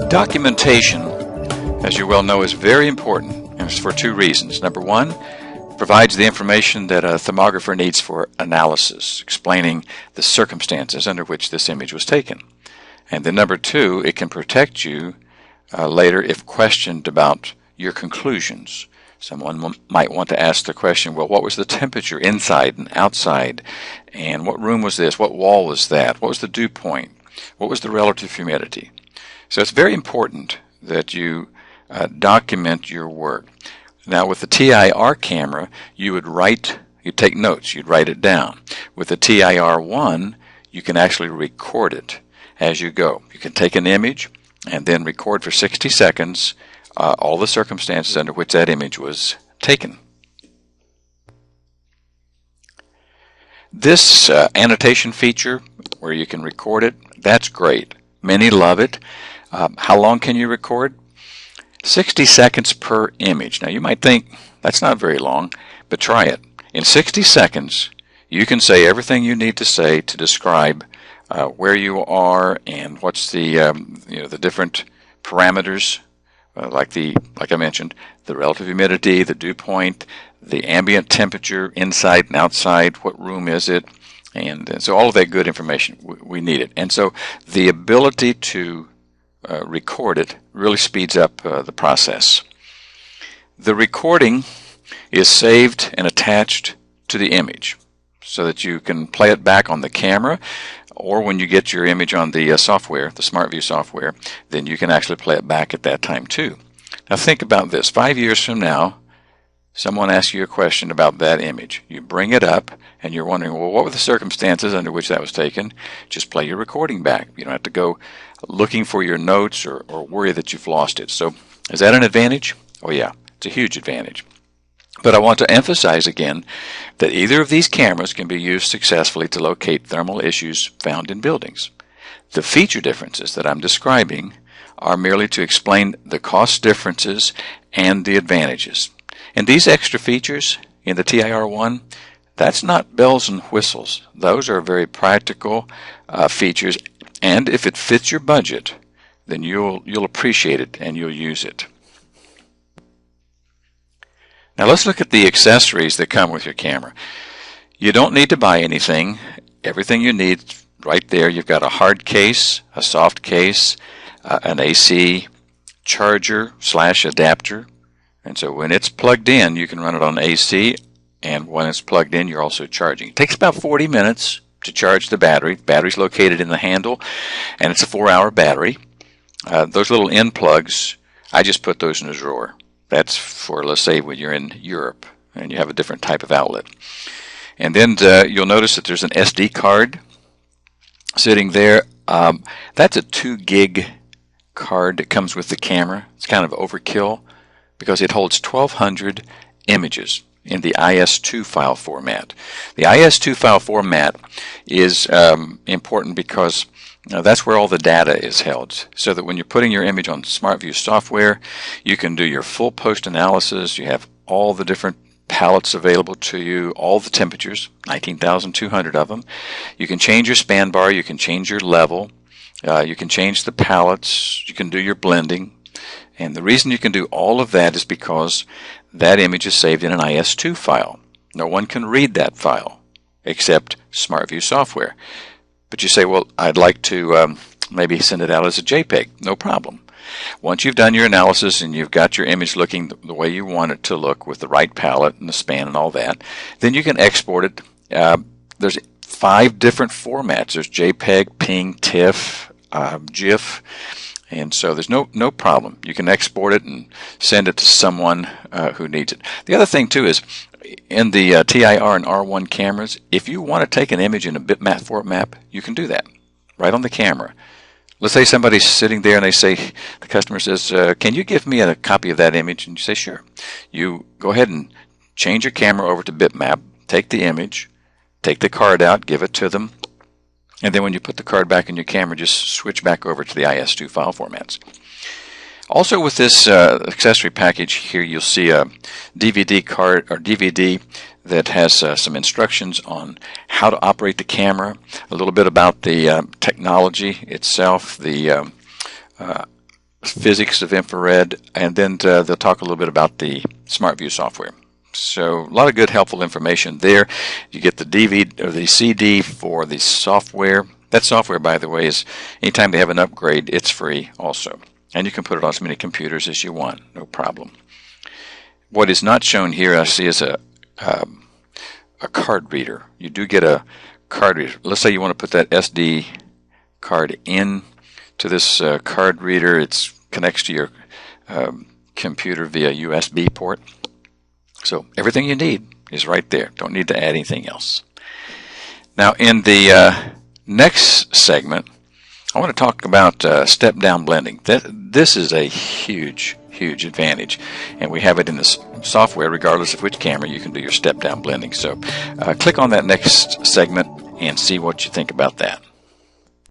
Documentation, as you well know, is very important, and it's for two reasons. Number one, provides the information that a thermographer needs for analysis, explaining the circumstances under which this image was taken. And then number two, it can protect you later if questioned about your conclusions. Someone might want to ask the question, well, what was the temperature inside and outside? And what room was this? What wall was that? What was the dew point? What was the relative humidity? So it's very important that you document your work. Now with the TIR camera, you'd take notes, you'd write it down. With the TIR1, you can actually record it as you go. You can take an image and then record for 60 seconds all the circumstances under which that image was taken. This annotation feature where you can record it, that's great. Many love it. How long can you record? 60 seconds per image. Now you might think that's not very long, but try it. In 60 seconds, you can say everything you need to say to describe where you are and what's the the different parameters, like I mentioned, the relative humidity, the dew point, the ambient temperature inside and outside, what room is it, and so all of that good information, we need it. And so the ability to record it really speeds up the process. The recording is saved and attached to the image so that you can play it back on the camera, or when you get your image on the software, the SmartView software, then you can actually play it back at that time too. Now think about this. 5 years from now, someone asks you a question about that image. You bring it up and you're wondering, well, what were the circumstances under which that was taken? Just play your recording back. You don't have to go looking for your notes or worry that you've lost it. So is that an advantage? Oh yeah, it's a huge advantage. But I want to emphasize again that either of these cameras can be used successfully to locate thermal issues found in buildings. The feature differences that I'm describing are merely to explain the cost differences and the advantages. And these extra features in the TIR1, that's not bells and whistles. Those are very practical features, and if it fits your budget, then you'll appreciate it and you'll use it. Now let's look at the accessories that come with your camera. You don't need to buy anything. Everything you need right there. You've got a hard case, a soft case, an AC charger / adapter. And so when it's plugged in, you can run it on AC, and when it's plugged in, you're also charging. It takes about 40 minutes to charge the battery. The battery's located in the handle, and it's a 4-hour battery. Those little end plugs, I just put those in a drawer. That's for, let's say, when you're in Europe and you have a different type of outlet. And then you'll notice that there's an SD card sitting there. That's a 2 gig card that comes with the camera. It's kind of overkill because it holds 1,200 images in the IS2 file format. The IS2 file format is important because that's where all the data is held, so that when you're putting your image on SmartView software, you can do your full post-analysis. You have all the different palettes available to you, all the temperatures, 19,200 of them. You can change your span bar, you can change your level, you can change the palettes, you can do your blending. And the reason you can do all of that is because that image is saved in an IS2 file. No one can read that file except SmartView software. But you say, well, I'd like to maybe send it out as a JPEG. No problem. Once you've done your analysis and you've got your image looking the way you want it to look with the right palette and the span and all that, then you can export it. There's 5 different formats. There's JPEG, PNG, TIFF, GIF. And so there's no problem. You can export it and send it to someone who needs it. The other thing, too, is in the TIR and R1 cameras, if you want to take an image in a bitmap format, you can do that right on the camera. Let's say somebody's sitting there and the customer says, can you give me a copy of that image? And you say, sure. You go ahead and change your camera over to bitmap, take the image, take the card out, give it to them, and then when you put the card back in your camera, just switch back over to the IS2 file formats. Also with this accessory package here, you'll see a DVD card or DVD that has some instructions on how to operate the camera, a little bit about the technology itself, the physics of infrared, and then they'll talk a little bit about the SmartView software. So a lot of good, helpful information there. You get the DVD or the CD for the software. That software, by the way, is anytime they have an upgrade, it's free also. And you can put it on as many computers as you want, no problem. What is not shown here, I see, is a card reader. You do get a card reader. Let's say you want to put that SD card in to this card reader. It connects to your computer via USB port. So everything you need is right there. Don't need to add anything else. Now in the next segment, I want to talk about step-down blending. This is a huge advantage, and we have it in this software. Regardless of which camera, you can do your step-down blending. So click on that next segment and see what you think about that.